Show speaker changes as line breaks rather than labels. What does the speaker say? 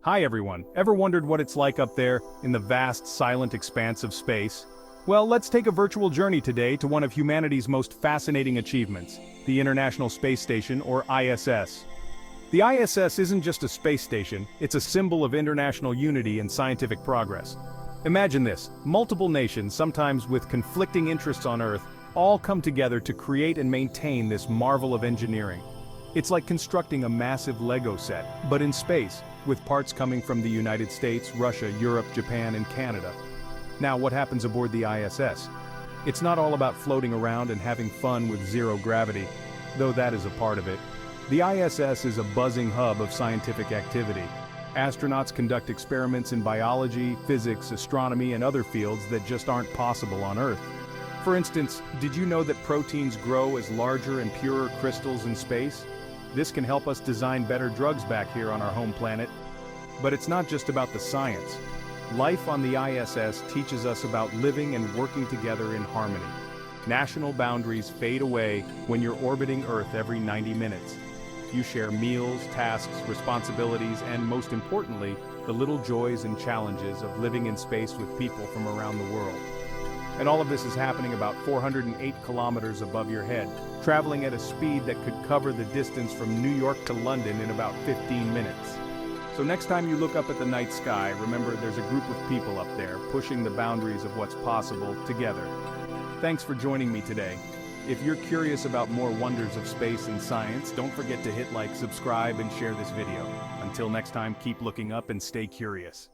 Hi everyone, ever wondered what it's like up there in the vast, silent expanse of space? Well, let's take a virtual journey today to one of humanity's most fascinating achievements, the International Space Station, or ISS. The ISS isn't just a space station, it's a symbol of international unity and scientific progress. Imagine this, multiple nations, sometimes with conflicting interests on Earth, all come together to create and maintain this marvel of engineering. It's like constructing a massive Lego set, but in space, with parts coming from the United States, Russia, Europe, Japan, and Canada. Now, what happens aboard the ISS? It's not all about floating around and having fun with zero gravity, though that is a part of it. The ISS is a buzzing hub of scientific activity. Astronauts conduct experiments in biology, physics, astronomy, and other fields that just aren't possible on Earth. For instance, did you know that proteins grow as larger and purer crystals in space? This can help us design better drugs back here on our home planet. But it's not just about the science. Life on the ISS teaches us about living and working together in harmony. National boundaries fade away when you're orbiting Earth every 90 minutes. You share meals, tasks, responsibilities, and most importantly, the little joys and challenges of living in space with people from around the world. And all of this is happening about 408 kilometers above your head, traveling at a speed that could cover the distance from New York to London in about 15 minutes. So next time you look up at the night sky, remember there's a group of people up there pushing the boundaries of what's possible together. Thanks for joining me today. If you're curious about more wonders of space and science, don't forget to hit like, subscribe, and share this video. Until next time, keep looking up and stay curious.